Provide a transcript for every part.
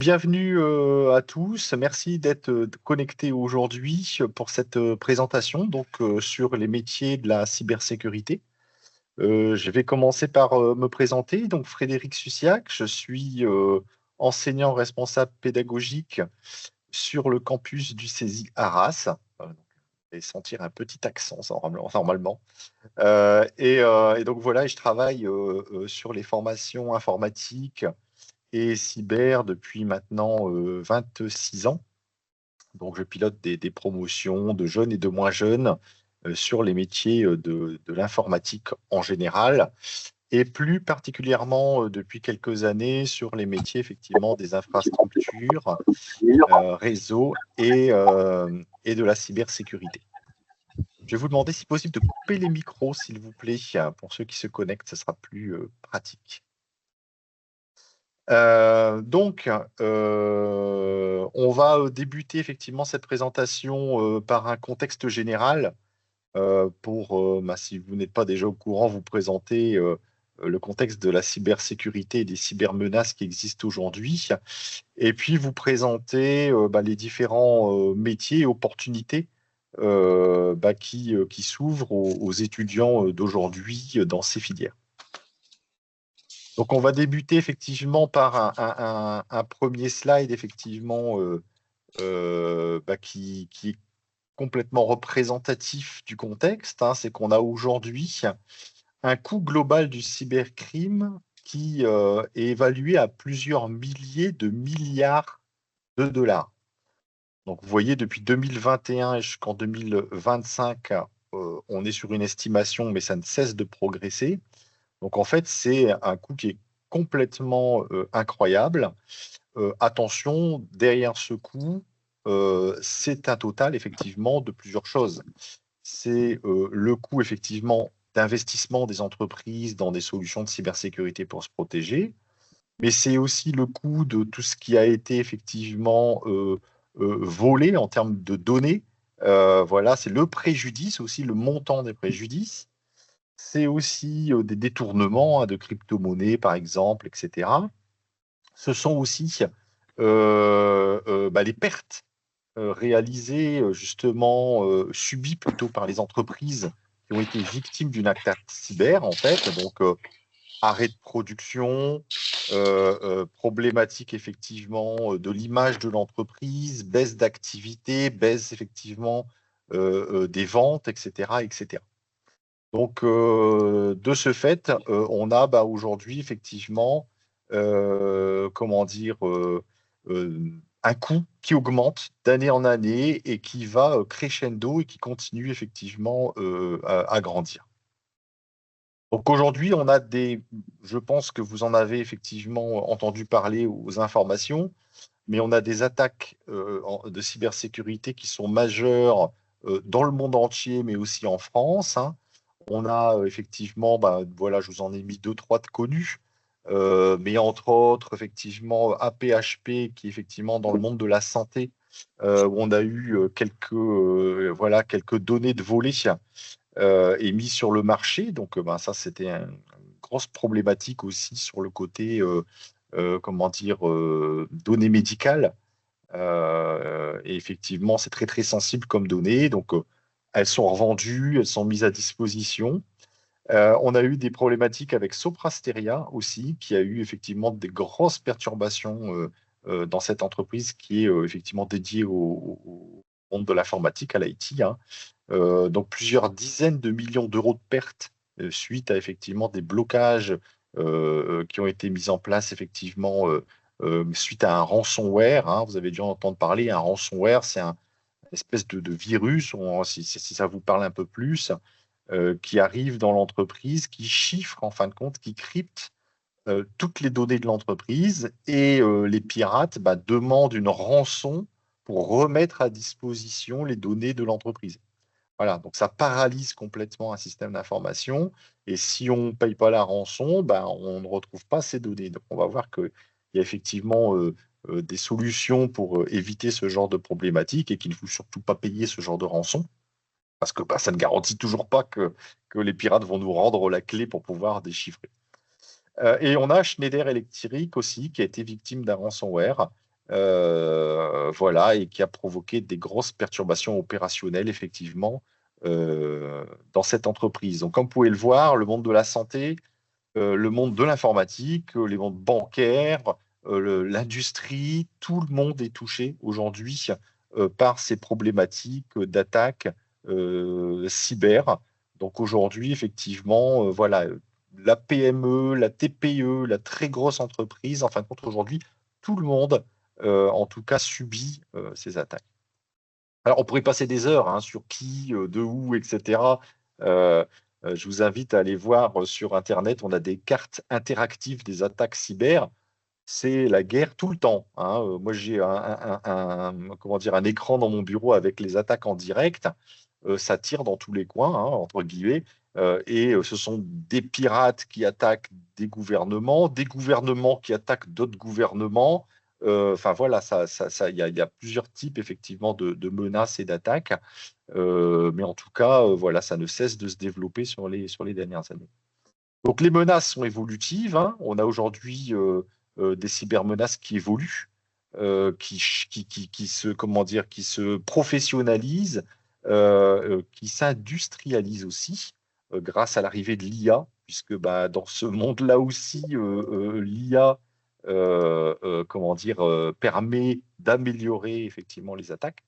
Bienvenue à tous. Merci d'être connectés aujourd'hui pour cette présentation sur les métiers de la cybersécurité. Je vais commencer par me présenter. Donc, Frédéric Sussiac, je suis enseignant responsable pédagogique sur le campus du CESI Arras. Vous allez sentir un petit accent normalement. Et donc voilà, je travaille sur les formations informatiques et cyber depuis maintenant 26 ans. Donc, je pilote des promotions de jeunes et de moins jeunes sur les métiers de l'informatique en général, et plus particulièrement depuis quelques années sur les métiers effectivement des infrastructures, réseaux et de la cybersécurité. Je vais vous demander si possible de couper les micros, s'il vous plaît, pour ceux qui se connectent, ce sera plus pratique. On va débuter effectivement cette présentation par un contexte général si vous n'êtes pas déjà au courant, vous présenter le contexte de la cybersécurité et des cybermenaces qui existent aujourd'hui, et puis vous présenter les différents métiers et opportunités qui s'ouvrent aux étudiants d'aujourd'hui dans ces filières. Donc, on va débuter effectivement par un premier slide effectivement qui est complètement représentatif du contexte. C'est qu'on a aujourd'hui un coût global du cybercrime qui est évalué à plusieurs milliers de milliards de dollars. Donc, vous voyez, depuis 2021 jusqu'en 2025, on est sur une estimation, mais ça ne cesse de progresser. Donc, en fait, c'est un coût qui est complètement incroyable. Attention, derrière ce coût, c'est un total, effectivement, de plusieurs choses. C'est le coût, effectivement, d'investissement des entreprises dans des solutions de cybersécurité pour se protéger, mais c'est aussi le coût de tout ce qui a été, effectivement, volé en termes de données. Voilà, c'est le préjudice, aussi le montant des préjudices. C'est aussi des détournements de crypto-monnaies, par exemple, etc. Ce sont aussi les pertes réalisées, justement, subies plutôt par les entreprises qui ont été victimes d'une attaque cyber, en fait. Donc, arrêt de production, problématique, effectivement, de l'image de l'entreprise, baisse d'activité, baisse, effectivement, des ventes, etc., etc. Donc, de ce fait, on a aujourd'hui effectivement, comment dire, un coût qui augmente d'année en année et qui va crescendo et qui continue effectivement à grandir. Donc aujourd'hui, je pense que vous en avez effectivement entendu parler aux informations, mais on a des attaques de cybersécurité qui sont majeures dans le monde entier, mais aussi en France. On a effectivement, voilà, je vous en ai mis deux, trois de connus, mais entre autres, effectivement, APHP, qui est effectivement dans le monde de la santé, où on a eu quelques données de volées et mis sur le marché. Donc, ça, c'était une grosse problématique aussi sur le côté, données médicales. Et effectivement, c'est très, très sensible comme données. Donc, elles sont revendues, elles sont mises à disposition. On a eu des problématiques avec Soprasteria aussi, qui a eu effectivement des grosses perturbations dans cette entreprise qui est effectivement dédiée au monde de l'informatique, à l'IT. Donc plusieurs dizaines de millions d'euros de pertes suite à effectivement des blocages qui ont été mis en place effectivement suite à un ransomware. Vous avez dû en entendre parler. Un ransomware, c'est une espèce de virus, si ça vous parle un peu plus, qui arrive dans l'entreprise, qui chiffre en fin de compte, qui crypte toutes les données de l'entreprise, et les pirates demandent une rançon pour remettre à disposition les données de l'entreprise. Voilà, donc ça paralyse complètement un système d'information, et si on ne paye pas la rançon, on ne retrouve pas ces données. Donc on va voir qu'il y a effectivement des solutions pour éviter ce genre de problématique, et qu'il ne faut surtout pas payer ce genre de rançon, parce que ça ne garantit toujours pas que les pirates vont nous rendre la clé pour pouvoir déchiffrer. Et on a Schneider Electric aussi, qui a été victime d'un ransomware, voilà, et qui a provoqué des grosses perturbations opérationnelles, effectivement, dans cette entreprise. Donc, comme vous pouvez le voir, le monde de la santé, le monde de l'informatique, les mondes bancaires, l'industrie, tout le monde est touché aujourd'hui par ces problématiques d'attaque cyber. Donc aujourd'hui, effectivement, voilà, la PME, la TPE, la très grosse entreprise, en fin de compte, aujourd'hui, tout le monde, en tout cas, subit ces attaques. Alors, on pourrait passer des heures hein, sur qui, de où, etc. Euh, je vous invite à aller voir sur Internet. On a des cartes interactives des attaques cyber. C'est la guerre tout le temps, hein. Moi, j'ai comment dire, un écran dans mon bureau avec les attaques en direct. Ça tire dans tous les coins, hein, entre guillemets. Ce sont des pirates qui attaquent des gouvernements qui attaquent d'autres gouvernements. Enfin voilà, il y a plusieurs types effectivement de menaces et d'attaques. Mais en tout cas, voilà, ça ne cesse de se développer sur les dernières années. Donc les menaces sont évolutives, hein. On a aujourd'hui des cybermenaces qui évoluent, qui se, comment dire, qui se professionnalisent, qui s'industrialisent aussi grâce à l'arrivée de l'IA, puisque bah, dans ce monde-là aussi, l'IA comment dire, permet d'améliorer effectivement les attaques.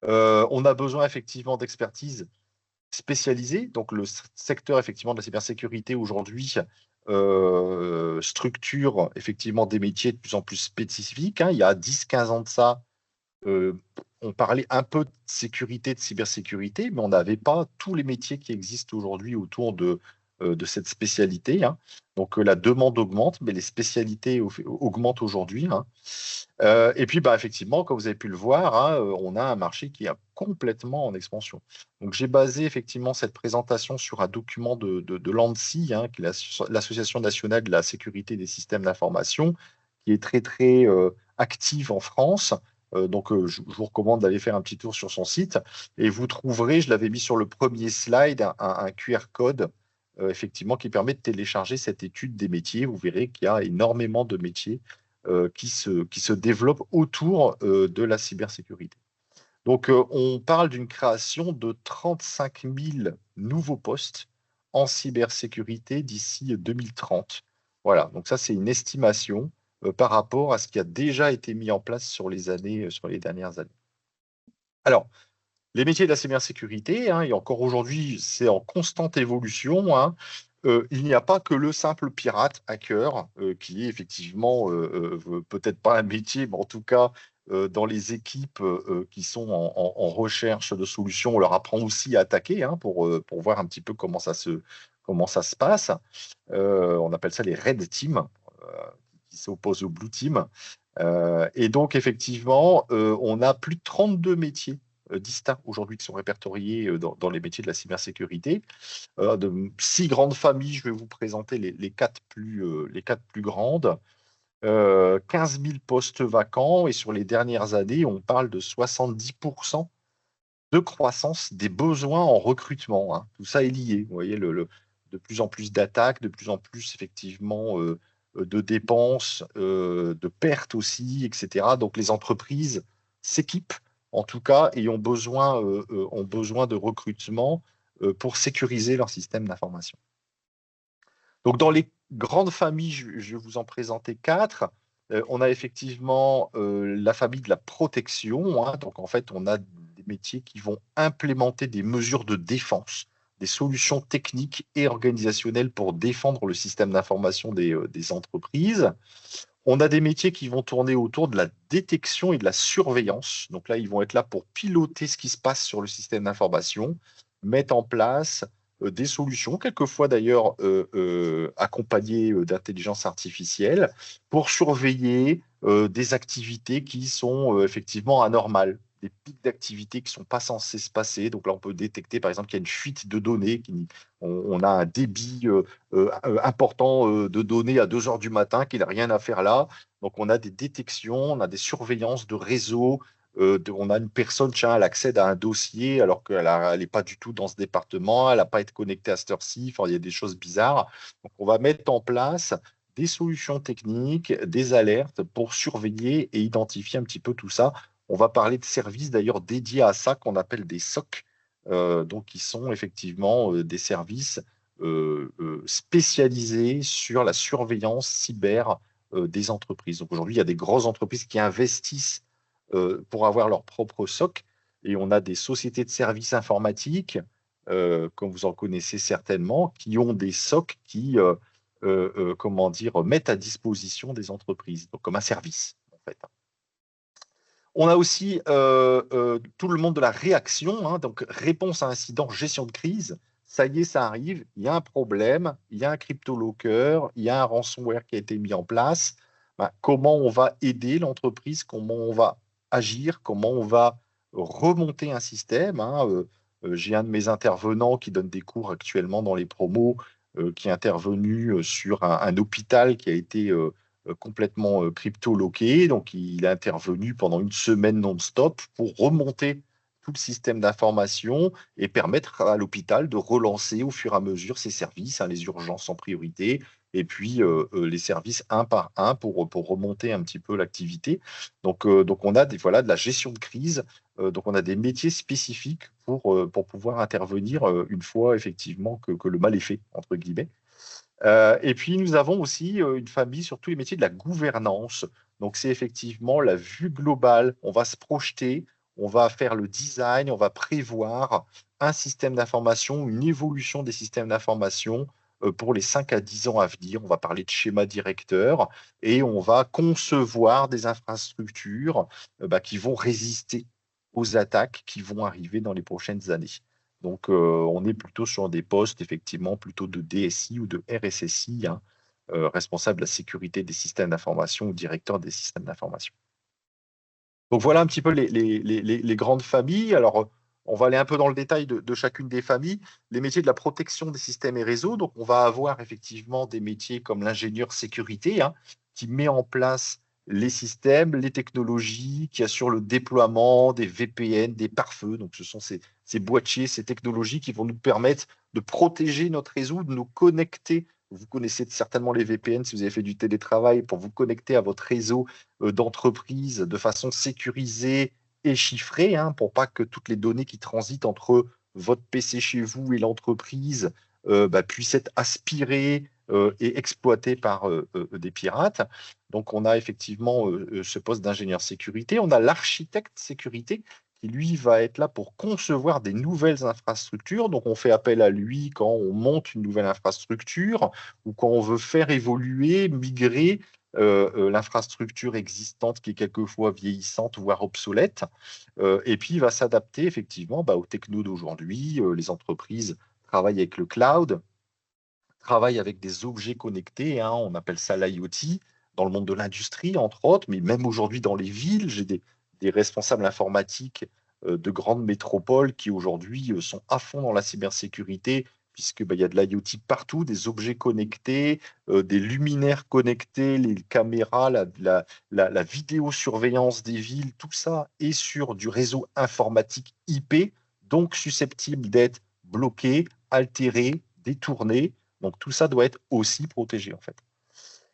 On a besoin effectivement d'expertise spécialisée. Donc, le secteur effectivement de la cybersécurité aujourd'hui structure effectivement des métiers de plus en plus spécifiques, hein. Il y a 10-15 ans de ça, euh, on parlait un peu de sécurité, de cybersécurité, mais on n'avait pas tous les métiers qui existent aujourd'hui autour de cette spécialité, hein. Donc, la demande augmente, mais les spécialités augmentent aujourd'hui, hein. Et puis, bah, effectivement, comme vous avez pu le voir, hein, on a un marché qui est complètement en expansion. Donc, j'ai basé effectivement cette présentation sur un document de l'ANSSI, hein, qui est l'Association nationale de la sécurité des systèmes d'information, qui est très, très active en France. Je vous recommande d'aller faire un petit tour sur son site. Et vous trouverez, je l'avais mis sur le premier slide, un QR code, effectivement, qui permet de télécharger cette étude des métiers. Vous verrez qu'il y a énormément de métiers qui se développent autour de la cybersécurité. Donc, on parle d'une création de 35 000 nouveaux postes en cybersécurité d'ici 2030. Voilà, donc ça, c'est une estimation par rapport à ce qui a déjà été mis en place sur les dernières années. Alors, les métiers de la cybersécurité, hein, et encore aujourd'hui, c'est en constante évolution, hein. Il n'y a pas que le simple pirate hacker, qui est effectivement peut-être pas un métier, mais en tout cas, dans les équipes qui sont en recherche de solutions, on leur apprend aussi à attaquer, hein, pour voir un petit peu comment ça se passe. On appelle ça les red teams, qui s'opposent au blue team. Et donc, effectivement, on a plus de 32 métiers distincts aujourd'hui qui sont répertoriés dans les métiers de la cybersécurité. De 6 grandes familles, je vais vous présenter les quatre plus grandes. 15 000 postes vacants et sur les dernières années, on parle de 70% de croissance des besoins en recrutement, hein. Tout ça est lié. Vous voyez, de plus en plus d'attaques, de plus en plus effectivement de dépenses, de pertes aussi, etc. Donc les entreprises s'équipent en tout cas et ont besoin de recrutement pour sécuriser leur système d'information. Donc dans les grandes familles, je vais vous en présenter 4. On a effectivement la famille de la protection, hein. Donc en fait, on a des métiers qui vont implémenter des mesures de défense, des solutions techniques et organisationnelles pour défendre le système d'information des entreprises. On a des métiers qui vont tourner autour de la détection et de la surveillance. Donc là, ils vont être là pour piloter ce qui se passe sur le système d'information, mettre en place des solutions, quelquefois d'ailleurs accompagnées d'intelligence artificielle, pour surveiller des activités qui sont effectivement anormales, des pics d'activité qui ne sont pas censés se passer. Donc là, on peut détecter par exemple qu'il y a une fuite de données, on a un débit important de données à 2 heures du matin, qu'il n'a rien à faire là. Donc on a des détections, on a des surveillances de réseaux. On a une personne, tiens, elle accède à un dossier alors qu'elle n'est pas du tout dans ce département, elle n'a pas été connectée à cette heure-ci, enfin, il y a des choses bizarres. Donc on va mettre en place des solutions techniques, des alertes pour surveiller et identifier un petit peu tout ça. On va parler de services d'ailleurs dédiés à ça qu'on appelle des SOC, donc qui sont effectivement des services spécialisés sur la surveillance cyber des entreprises. Donc aujourd'hui, il y a des grosses entreprises qui investissent pour avoir leur propre SOC et on a des sociétés de services informatiques, comme vous en connaissez certainement, qui ont des SOC qui comment dire, mettent à disposition des entreprises, donc comme un service, en fait. On a aussi tout le monde de la réaction, hein, donc réponse à incident, gestion de crise. Ça y est, ça arrive, il y a un problème, il y a un crypto-locker, il y a un ransomware qui a été mis en place. Ben, comment on va aider l'entreprise, comment on va agir, comment on va remonter un système, hein. J'ai un de mes intervenants qui donne des cours actuellement dans les promos, qui est intervenu sur un hôpital qui a été complètement crypto-loqué. Donc, il est intervenu pendant une semaine non-stop pour remonter tout le système d'information et permettre à l'hôpital de relancer au fur et à mesure ses services, hein, les urgences en priorité, et puis les services un par un pour remonter un petit peu l'activité. Donc on a voilà, de la gestion de crise. Donc, on a des métiers spécifiques pour pouvoir intervenir une fois effectivement que le mal est fait, entre guillemets. Et puis, nous avons aussi une famille sur tous les métiers de la gouvernance. Donc, c'est effectivement la vue globale. On va se projeter, on va faire le design, on va prévoir un système d'information, une évolution des systèmes d'information pour les 5 à 10 ans à venir. On va parler de schéma directeur et on va concevoir des infrastructures bah, qui vont résister aux attaques qui vont arriver dans les prochaines années. Donc, on est plutôt sur des postes, effectivement, plutôt de DSI ou de RSSI, hein, responsable de la sécurité des systèmes d'information ou directeur des systèmes d'information. Donc, voilà un petit peu les grandes familles. Alors, on va aller un peu dans le détail de chacune des familles. Les métiers de la protection des systèmes et réseaux. Donc, on va avoir effectivement des métiers comme l'ingénieur sécurité, hein, qui met en place les systèmes, les technologies, qui assurent le déploiement des VPN, des pare-feux. Donc, ce sont ces boîtiers, ces technologies qui vont nous permettre de protéger notre réseau, de nous connecter. Vous connaissez certainement les VPN si vous avez fait du télétravail pour vous connecter à votre réseau d'entreprise de façon sécurisée et chiffrée, hein, pour pas que toutes les données qui transitent entre votre PC chez vous et l'entreprise bah, puissent être aspirées et exploitées par des pirates. Donc, on a effectivement ce poste d'ingénieur sécurité. On a l'architecte sécurité qui, lui, va être là pour concevoir des nouvelles infrastructures. Donc, on fait appel à lui quand on monte une nouvelle infrastructure ou quand on veut faire évoluer, migrer l'infrastructure existante qui est quelquefois vieillissante, voire obsolète. Et puis, il va s'adapter effectivement bah, aux technos d'aujourd'hui. Les entreprises travaillent avec le cloud, travaillent avec des objets connectés, hein, on appelle ça l'IoT, dans le monde de l'industrie, entre autres, mais même aujourd'hui dans les villes, j'ai des responsables informatiques de grandes métropoles qui aujourd'hui sont à fond dans la cybersécurité, puisque bah, il y a de l'IoT partout, des objets connectés, des luminaires connectés, les caméras, la vidéosurveillance des villes, tout ça est sur du réseau informatique IP, donc susceptible d'être bloqué, altéré, détourné. Donc tout ça doit être aussi protégé en fait.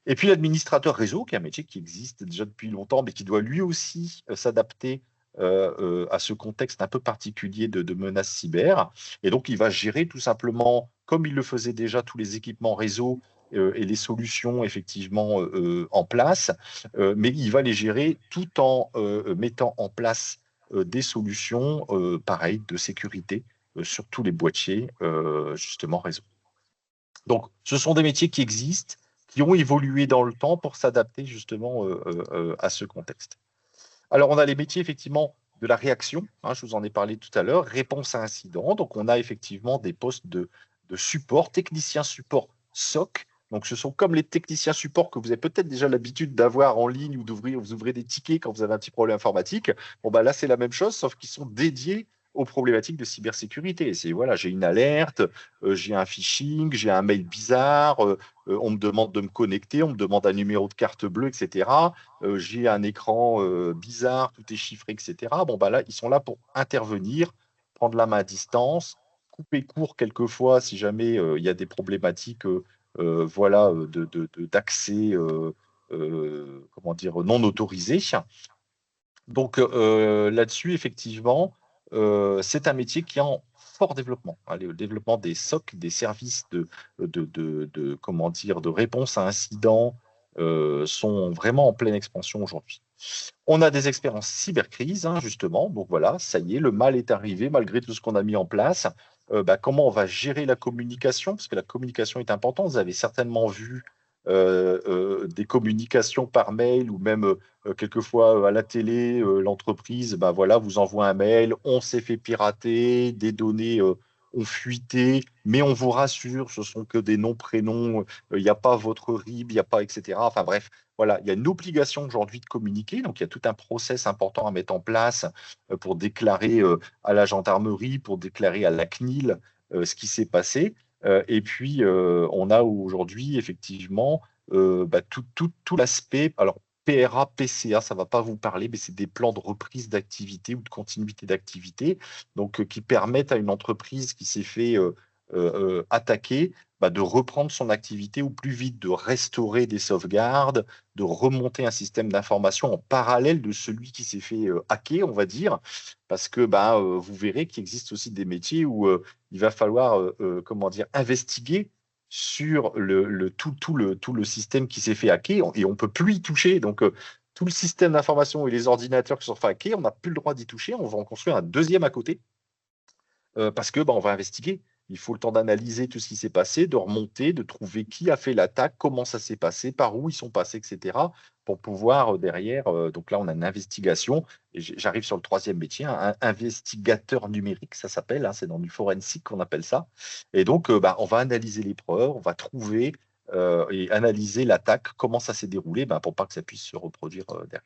Et puis l'administrateur réseau, qui est un métier qui existe déjà depuis longtemps, mais qui doit lui aussi s'adapter à ce contexte un peu particulier de menaces cyber. Et donc il va gérer tout simplement, comme il le faisait déjà, tous les équipements réseau et les solutions effectivement en place, mais il va les gérer tout en mettant en place des solutions, pareilles, de sécurité sur tous les boîtiers, justement réseau. Donc, ce sont des métiers qui existent, qui ont évolué dans le temps pour s'adapter justement à ce contexte. Alors, on a les métiers effectivement de la réaction, hein, je vous en ai parlé tout à l'heure, réponse à incident. Donc, on a effectivement des postes de support, technicien support SOC. Donc, ce sont comme les techniciens support que vous avez peut-être déjà l'habitude d'avoir en ligne ou d'ouvrir, vous ouvrez des tickets quand vous avez un petit problème informatique. Bon, bah là, c'est la même chose, sauf qu'ils sont dédiés aux problématiques de cybersécurité. C'est voilà, j'ai une alerte, j'ai un phishing, j'ai un mail bizarre, on me demande de me connecter, on me demande un numéro de carte bleue, etc. J'ai un écran bizarre, tout est chiffré, etc. Bon, bah là, ils sont là pour intervenir, prendre la main à distance, couper court quelquefois si jamais il y a des problématiques voilà, d'accès comment dire, non autorisé. Donc là-dessus, effectivement, c'est un métier qui est en fort développement. Hein. Le développement des SOC, des services comment dire, de réponse à incidents, sont vraiment en pleine expansion aujourd'hui. On a des expériences cybercrises, hein, justement. Donc voilà, ça y est, le mal est arrivé malgré tout ce qu'on a mis en place. Comment on va gérer la communication? Parce que la communication est importante. Vous avez certainement vu des communications par mail ou même quelquefois à la télé, l'entreprise voilà, vous envoie un mail, on s'est fait pirater, des données ont fuité, mais on vous rassure, ce sont que des noms, prénoms, il n'y a pas votre RIB, il n'y a pas, etc. Enfin bref, voilà, il y a une obligation aujourd'hui de communiquer, donc il y a tout un process important à mettre en place pour déclarer à la gendarmerie, pour déclarer à la CNIL ce qui s'est passé. Et puis, on a aujourd'hui effectivement tout l'aspect. Alors, PRA, PCA, ça ne va pas vous parler, mais c'est des plans de reprise d'activité ou de continuité d'activité, donc qui permettent à une entreprise qui s'est fait attaquer de reprendre son activité au plus vite, de restaurer des sauvegardes, de remonter un système d'information en parallèle de celui qui s'est fait hacker, on va dire, parce que vous verrez qu'il existe aussi des métiers où il va falloir comment dire, investiguer sur tout le système qui s'est fait hacker et on ne peut plus y toucher. Donc, tout le système d'information et les ordinateurs qui sont fait hacker, on n'a plus le droit d'y toucher. On va en construire un deuxième à côté parce que on va investiguer. Il faut le temps d'analyser tout ce qui s'est passé, de remonter, de trouver qui a fait l'attaque, comment ça s'est passé, par où ils sont passés, etc. Pour pouvoir derrière, donc là on a une investigation, et j'arrive sur le troisième métier, un investigateur numérique, ça s'appelle, hein, c'est dans du forensique qu'on appelle ça. Et donc on va analyser les preuves, on va trouver et analyser l'attaque, comment ça s'est déroulé, pour pas que ça puisse se reproduire derrière.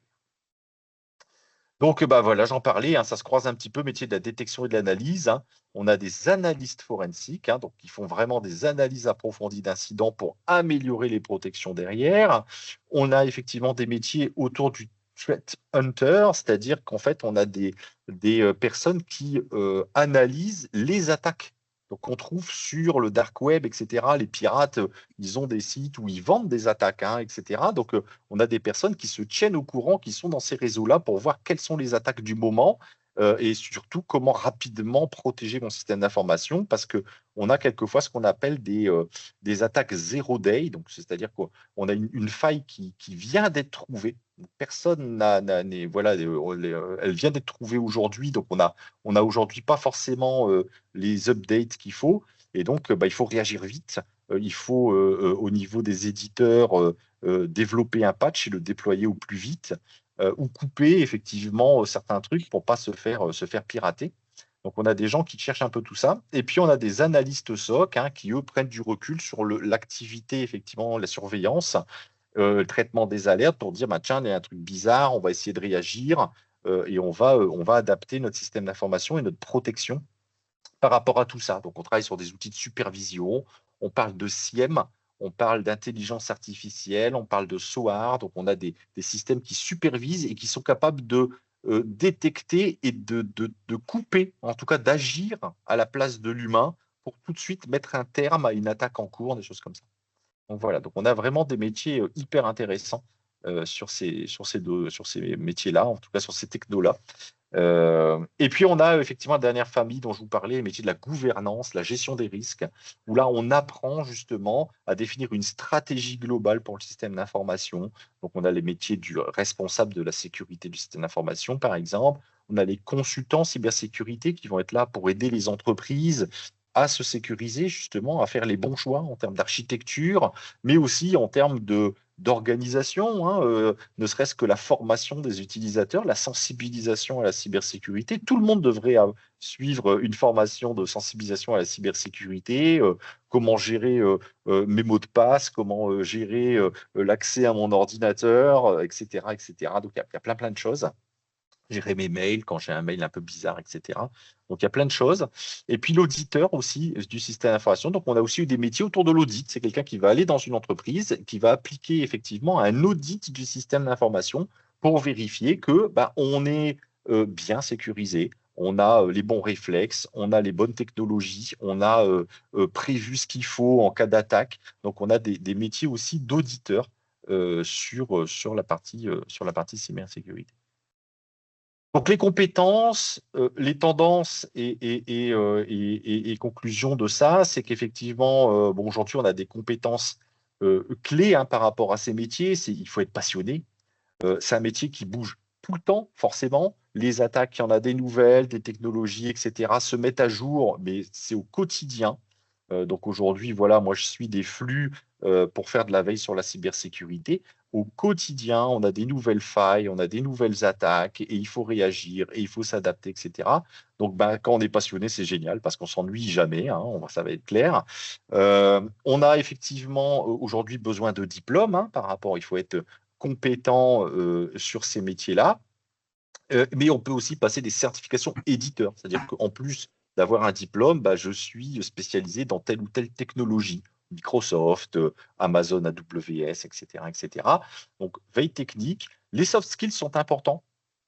Donc, voilà, j'en parlais, hein, ça se croise un petit peu, métier de la détection et de l'analyse. Hein. On a des analystes forensiques, hein, donc qui font vraiment des analyses approfondies d'incidents pour améliorer les protections derrière. On a effectivement des métiers autour du threat hunter, c'est-à-dire qu'en fait, on a des personnes qui analysent les attaques. Donc, on trouve sur le dark web, etc., les pirates, ils ont des sites où ils vendent des attaques, hein, etc. Donc, on a des personnes qui se tiennent au courant, qui sont dans ces réseaux-là pour voir quelles sont les attaques du moment et surtout comment rapidement protéger mon système d'information parce qu'on a quelquefois ce qu'on appelle des attaques zero day, donc c'est-à-dire qu'on a une faille qui vient d'être trouvée. Personne voilà, elle vient d'être trouvée aujourd'hui, donc on a aujourd'hui pas forcément les updates qu'il faut, et donc il faut réagir vite. Il faut, au niveau des éditeurs, développer un patch et le déployer au plus vite, ou couper effectivement certains trucs pour pas se faire pirater. Donc, on a des gens qui cherchent un peu tout ça. Et puis, on a des analystes SOC qui, eux, prennent du recul sur l'activité, effectivement, la surveillance, le traitement des alertes pour dire, tiens, il y a un truc bizarre, on va essayer de réagir et on va adapter notre système d'information et notre protection par rapport à tout ça. Donc, on travaille sur des outils de supervision, on parle de SIEM, on parle d'intelligence artificielle, on parle de SOAR, donc on a des systèmes qui supervisent et qui sont capables de détecter et de couper, en tout cas d'agir à la place de l'humain pour tout de suite mettre un terme à une attaque en cours, des choses comme ça. Donc voilà, donc on a vraiment des métiers hyper intéressants sur ces métiers-là, en tout cas sur ces technos-là. Et puis, on a effectivement la dernière famille dont je vous parlais, les métiers de la gouvernance, la gestion des risques, où là, on apprend justement à définir une stratégie globale pour le système d'information. Donc, on a les métiers du responsable de la sécurité du système d'information, par exemple. On a les consultants cybersécurité qui vont être là pour aider les entreprises à se sécuriser, justement, à faire les bons choix en termes d'architecture, mais aussi en termes d'organisation, hein, ne serait-ce que la formation des utilisateurs, la sensibilisation à la cybersécurité. Tout le monde devrait suivre une formation de sensibilisation à la cybersécurité, comment gérer mes mots de passe, comment gérer l'accès à mon ordinateur, etc., etc. Donc, il y a plein de choses. Gérer mes mails quand j'ai un mail un peu bizarre, etc. Donc, il y a plein de choses. Et puis, l'auditeur aussi du système d'information. Donc, on a aussi eu des métiers autour de l'audit. C'est quelqu'un qui va aller dans une entreprise, qui va appliquer effectivement un audit du système d'information pour vérifier que on est bien sécurisé, on a les bons réflexes, on a les bonnes technologies, on a prévu ce qu'il faut en cas d'attaque. Donc, on a des métiers aussi d'auditeurs sur sur la partie cybersécurité. Donc, les compétences, les tendances et conclusions de ça, c'est qu'effectivement, bon, aujourd'hui, on a des compétences clés hein, par rapport à ces métiers. Il faut être passionné. C'est un métier qui bouge tout le temps, forcément. Les attaques, il y en a des nouvelles, des technologies, etc., se mettent à jour, mais c'est au quotidien. Donc aujourd'hui, voilà, moi je suis des flux pour faire de la veille sur la cybersécurité. Au quotidien, on a des nouvelles failles, on a des nouvelles attaques, et il faut réagir, et il faut s'adapter, etc. Donc ben, quand on est passionné, c'est génial parce qu'on s'ennuie jamais, hein, ça va être clair. On a effectivement aujourd'hui besoin de diplômes hein, par rapport, il faut être compétent sur ces métiers-là. Mais on peut aussi passer des certifications éditeurs, c'est-à-dire qu'en plus d'avoir un diplôme, bah, je suis spécialisé dans telle ou telle technologie, Microsoft, Amazon AWS, etc., etc. Donc, veille technique. Les soft skills sont importants,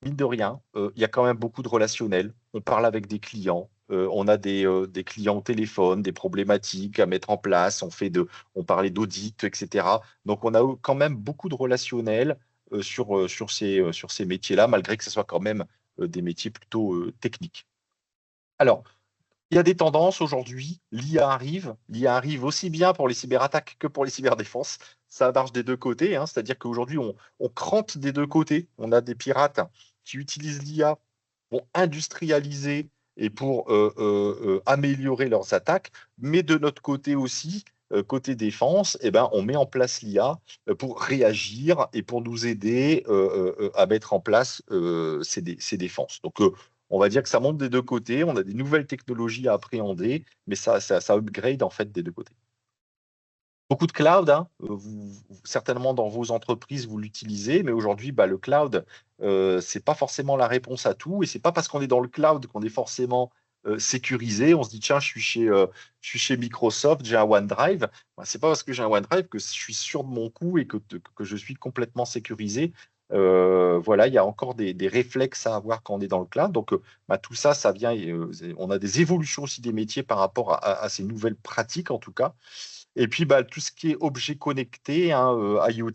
mine de rien. Il y a quand même beaucoup de relationnel. On parle avec des clients. On a des clients au téléphone, des problématiques à mettre en place. On parlait d'audit, etc. Donc, on a quand même beaucoup de relationnel sur ces métiers-là, malgré que ce soit quand même des métiers plutôt techniques. Alors, il y a des tendances aujourd'hui. L'IA arrive aussi bien pour les cyberattaques que pour les cyberdéfenses. Ça marche des deux côtés, hein, c'est-à-dire qu'aujourd'hui, on crante des deux côtés. On a des pirates qui utilisent l'IA pour industrialiser et pour améliorer leurs attaques, mais de notre côté aussi, côté défense, eh ben, on met en place l'IA pour réagir et pour nous aider à mettre en place ces défenses. Donc, on va dire que ça monte des deux côtés, on a des nouvelles technologies à appréhender, mais ça upgrade en fait des deux côtés. Beaucoup de cloud, hein, certainement dans vos entreprises, vous l'utilisez, mais aujourd'hui, bah, le cloud, c'est pas forcément la réponse à tout, et c'est pas parce qu'on est dans le cloud qu'on est forcément sécurisé. On se dit, tiens, je suis chez Microsoft, j'ai un OneDrive. Bah, c'est pas parce que j'ai un OneDrive que je suis sûr de mon coup et que je suis complètement sécurisé. Voilà, il y a encore des réflexes à avoir quand on est dans le cloud. Donc, bah, tout ça, ça vient. On a des évolutions aussi des métiers par rapport à ces nouvelles pratiques, en tout cas. Et puis, bah, tout ce qui est objet connecté, hein, IoT,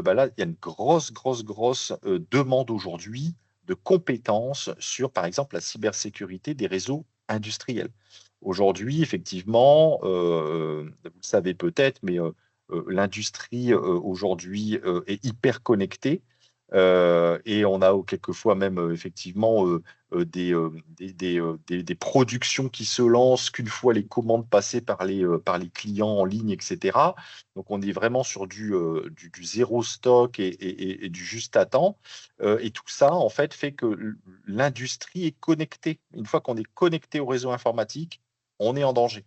bah, là, il y a une grosse demande aujourd'hui de compétences sur, par exemple, la cybersécurité des réseaux industriels. Aujourd'hui, effectivement, vous le savez peut-être, mais l'industrie aujourd'hui est hyper connectée. Et on a quelquefois même effectivement des productions qui se lancent qu'une fois les commandes passées par les clients en ligne, etc. Donc on est vraiment sur du zéro stock et du juste à temps. Et tout ça, en fait que l'industrie est connectée. Une fois qu'on est connecté au réseau informatique, on est en danger.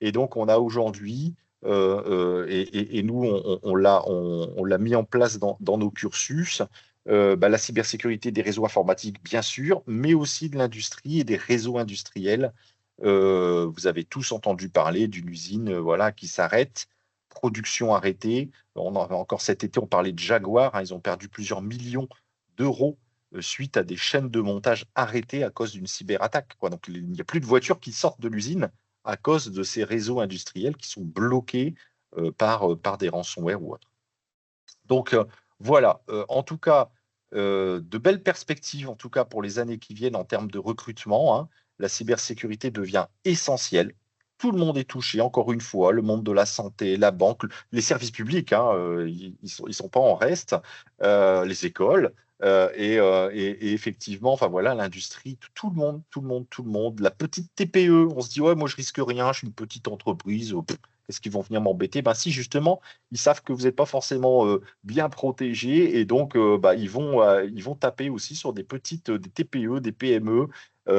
Et donc, on a aujourd'hui, et nous, on l'a mis en place dans nos cursus, bah, la cybersécurité des réseaux informatiques, bien sûr, mais aussi de l'industrie et des réseaux industriels. Vous avez tous entendu parler d'une usine voilà, qui s'arrête, production arrêtée. Encore cet été, on parlait de Jaguar, hein, ils ont perdu plusieurs millions d'euros suite à des chaînes de montage arrêtées à cause d'une cyberattaque, quoi. Donc, il n'y a plus de voitures qui sortent de l'usine à cause de ces réseaux industriels qui sont bloqués par des ransomware ou autres. Donc voilà, en tout cas, de belles perspectives, en tout cas pour les années qui viennent en termes de recrutement, hein. La cybersécurité devient essentielle. Tout le monde est touché, encore une fois, le monde de la santé, la banque, les services publics, hein, ils sont pas en reste, les écoles, et effectivement, enfin voilà, l'industrie, tout le monde, la petite TPE, on se dit, ouais, moi je risque rien, je suis une petite entreprise, qu'est-ce qu'ils vont venir m'embêter? Ben si, justement, ils savent que vous n'êtes pas forcément bien protégés et donc bah, ils vont taper aussi sur des petites des TPE, des PME,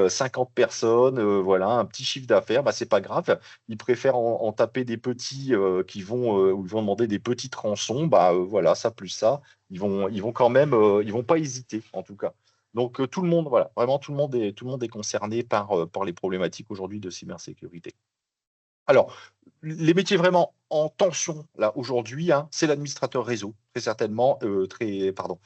50 personnes, voilà, un petit chiffre d'affaires, bah, c'est pas grave. Ils préfèrent en taper des petits où ils vont demander des petites rançons, bah, voilà, ça plus ça, ils vont quand même, ils vont pas hésiter en tout cas. Donc tout le monde, voilà, vraiment tout le monde est concerné par les problématiques aujourd'hui de cybersécurité. Alors, les métiers vraiment en tension, là, aujourd'hui, hein, c'est l'administrateur réseau, très certainement, pardon,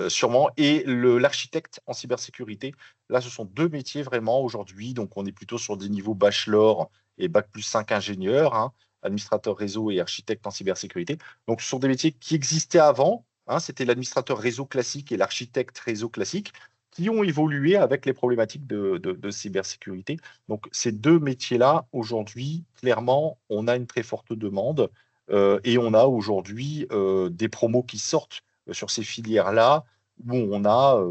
sûrement, et l'architecte en cybersécurité. Là, ce sont deux métiers vraiment aujourd'hui. Donc, on est plutôt sur des niveaux bachelor et bac+5 ingénieur, hein, administrateur réseau et architecte en cybersécurité. Donc, ce sont des métiers qui existaient avant, hein, c'était l'administrateur réseau classique et l'architecte réseau classique, qui ont évolué avec les problématiques de cybersécurité. Donc, ces deux métiers-là, aujourd'hui, clairement, on a une très forte demande et on a aujourd'hui des promos qui sortent sur ces filières-là où on a,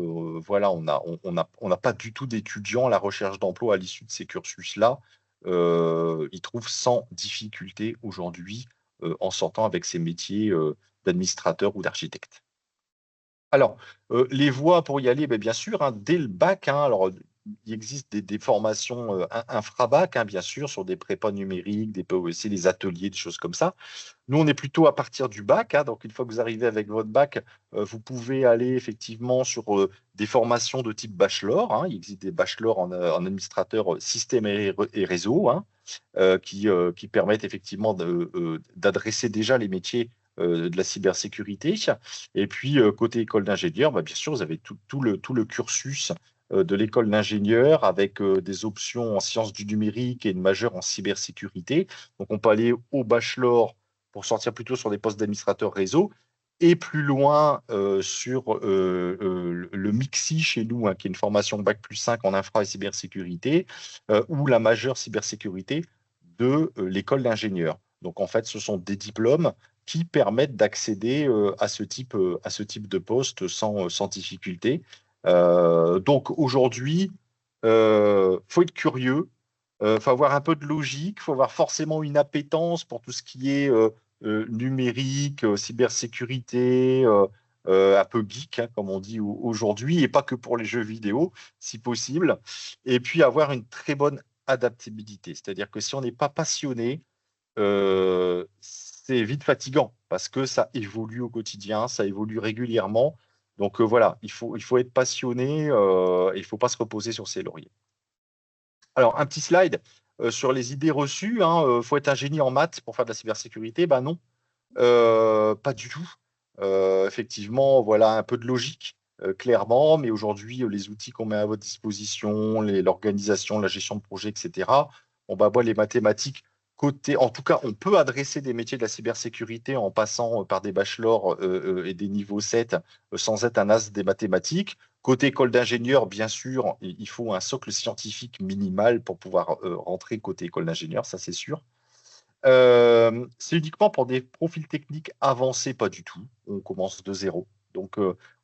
voilà, on n'a pas du tout d'étudiants à la recherche d'emploi à l'issue de ces cursus-là. Ils trouvent sans difficulté aujourd'hui en sortant avec ces métiers d'administrateur ou d'architecte. Alors, les voies pour y aller, ben, bien sûr, hein, dès le bac, hein, alors, il existe des formations infra-bac, hein, bien sûr, sur des prépas numériques, des POEC, des ateliers, des choses comme ça. Nous, on est plutôt à partir du bac, hein, donc une fois que vous arrivez avec votre bac, vous pouvez aller effectivement sur des formations de type bachelor, hein. Il existe des bachelors en administrateur système et réseau, hein, qui permettent effectivement d'adresser déjà les métiers de la cybersécurité. Et puis, côté école d'ingénieur, bah, bien sûr, vous avez tout le cursus de l'école d'ingénieur avec des options en sciences du numérique et une majeure en cybersécurité. Donc, on peut aller au bachelor pour sortir plutôt sur des postes d'administrateur réseau et plus loin sur le MIXI chez nous, hein, qui est une formation bac+5 en infra et cybersécurité, ou la majeure cybersécurité de l'école d'ingénieur. Donc, en fait, ce sont des diplômes qui permettent d'accéder à à ce type de poste sans difficulté. Donc aujourd'hui, faut être curieux, faut avoir un peu de logique, faut avoir forcément une appétence pour tout ce qui est numérique, cybersécurité, un peu geek, hein, comme on dit aujourd'hui, et pas que pour les jeux vidéo, si possible. Et puis avoir une très bonne adaptabilité. C'est-à-dire que si on n'est pas passionné, c'est vite fatigant parce que ça évolue au quotidien, ça évolue régulièrement. Donc voilà, il faut être passionné et il ne faut pas se reposer sur ses lauriers. Alors, un petit slide sur les idées reçues. Hein, faut être un génie en maths pour faire de la cybersécurité. Ben non, pas du tout. Effectivement, voilà un peu de logique, clairement, mais aujourd'hui, les outils qu'on met à votre disposition, l'organisation, la gestion de projet, etc., on va voir les mathématiques côté. En tout cas, on peut adresser des métiers de la cybersécurité en passant par des bachelors et des niveaux 7 sans être un as des mathématiques. Côté école d'ingénieur, bien sûr, il faut un socle scientifique minimal pour pouvoir rentrer côté école d'ingénieur, ça c'est sûr. C'est uniquement pour des profils techniques avancés, pas du tout. On commence de zéro. Donc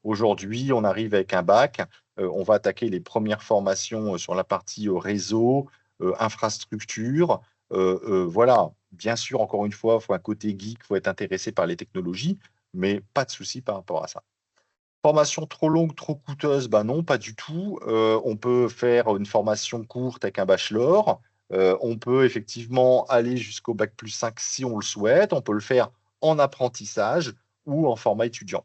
aujourd'hui, on arrive avec un bac. On va attaquer les premières formations sur la partie réseau, infrastructure. Voilà, bien sûr, encore une fois, il faut un côté geek, il faut être intéressé par les technologies, mais pas de souci par rapport à ça. Formation trop longue, trop coûteuse, ben non, pas du tout. On peut faire une formation courte avec un bachelor. On peut effectivement aller jusqu'au bac+5 si on le souhaite. On peut le faire en apprentissage ou en format étudiant.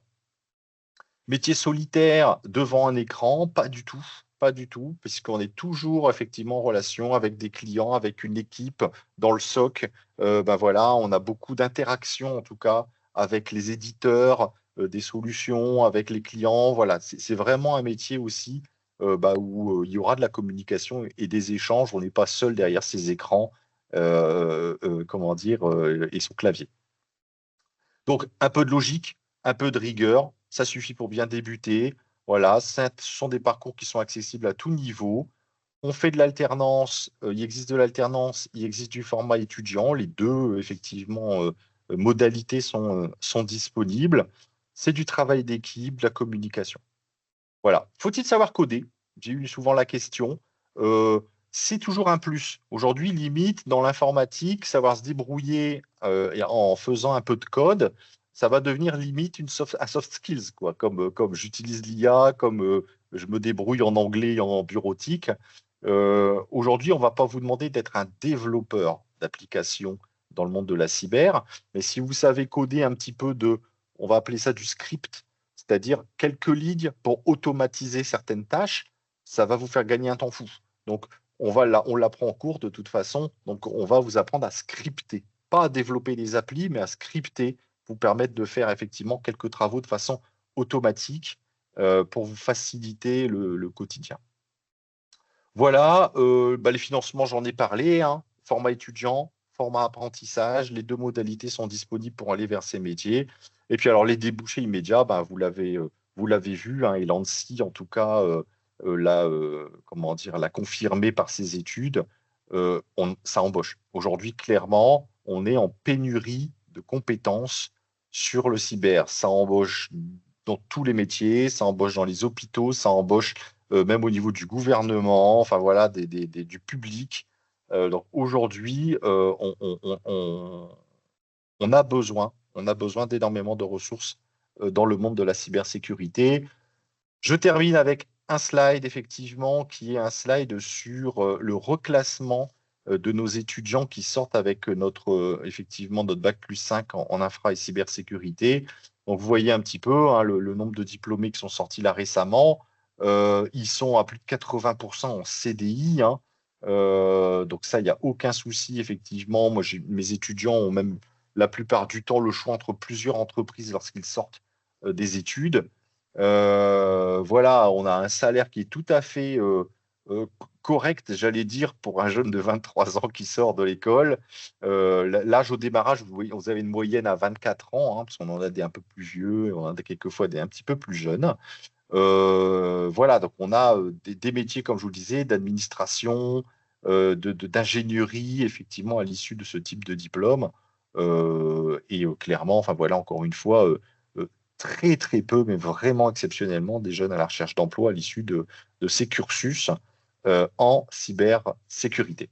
Métier solitaire devant un écran, pas du tout. Pas du tout, puisqu'on est toujours effectivement en relation avec des clients, avec une équipe dans le SOC. Ben voilà, on a beaucoup d'interactions en tout cas avec les éditeurs des solutions, avec les clients. Voilà, c'est vraiment un métier aussi bah, où il y aura de la communication et des échanges. On n'est pas seul derrière ses écrans, comment dire, et son clavier. Donc, un peu de logique, un peu de rigueur, ça suffit pour bien débuter. Voilà, ce sont des parcours qui sont accessibles à tout niveau. On fait de l'alternance, il existe de l'alternance, il existe du format étudiant. Les deux, effectivement, modalités sont disponibles. C'est du travail d'équipe, de la communication. Voilà. Faut-il savoir coder? J'ai eu souvent la question. Euh, c'est toujours un plus. Aujourd'hui, limite, dans l'informatique, savoir se débrouiller en faisant un peu de code, ça va devenir limite un soft skills, quoi. Comme j'utilise l'IA, comme je me débrouille en anglais, en bureautique. Aujourd'hui, on ne va pas vous demander d'être un développeur d'applications dans le monde de la cyber, mais si vous savez coder un petit peu on va appeler ça du script, c'est-à-dire quelques lignes pour automatiser certaines tâches, ça va vous faire gagner un temps fou. Donc, on l'apprend en cours de toute façon. Donc, on va vous apprendre à scripter, pas à développer des applis, mais à scripter, vous permettre de faire effectivement quelques travaux de façon automatique pour vous faciliter le quotidien. Voilà, les financements, j'en ai parlé, hein. Format étudiant, format apprentissage, les deux modalités sont disponibles pour aller vers ces métiers. Et puis alors les débouchés immédiats, vous l'avez vu, hein, et l'ANSSI en tout cas comment dire, l'a confirmé par ses études, ça embauche. Aujourd'hui, clairement, on est en pénurie de compétences sur le cyber. Ça embauche dans tous les métiers, ça embauche dans les hôpitaux, ça embauche même au niveau du gouvernement, enfin voilà, du public. Donc aujourd'hui, on a besoin d'énormément de ressources dans le monde de la cybersécurité. Je termine avec un slide, effectivement, qui est un slide sur le reclassement de nos étudiants qui sortent avec effectivement, notre bac+5 en infra et cybersécurité. Donc, vous voyez un petit peu, hein, le nombre de diplômés qui sont sortis là récemment. Ils sont à plus de 80% en CDI, hein. Donc ça, il n'y a aucun souci, effectivement. Moi, mes étudiants ont même la plupart du temps le choix entre plusieurs entreprises lorsqu'ils sortent des études. Voilà, on a un salaire qui est tout à fait euh, correct, j'allais dire, pour un jeune de 23 ans qui sort de l'école. L'âge au démarrage, vous avez une moyenne à 24 ans, hein, parce qu'on en a des un peu plus vieux, on en a quelquefois des un petit peu plus jeunes. Voilà, donc on a des métiers, comme je vous le disais, d'administration, d'ingénierie, effectivement, à l'issue de ce type de diplôme. Clairement, enfin voilà, encore une fois, euh, très très peu, mais vraiment exceptionnellement, des jeunes à la recherche d'emploi à l'issue de ces cursus en cybersécurité.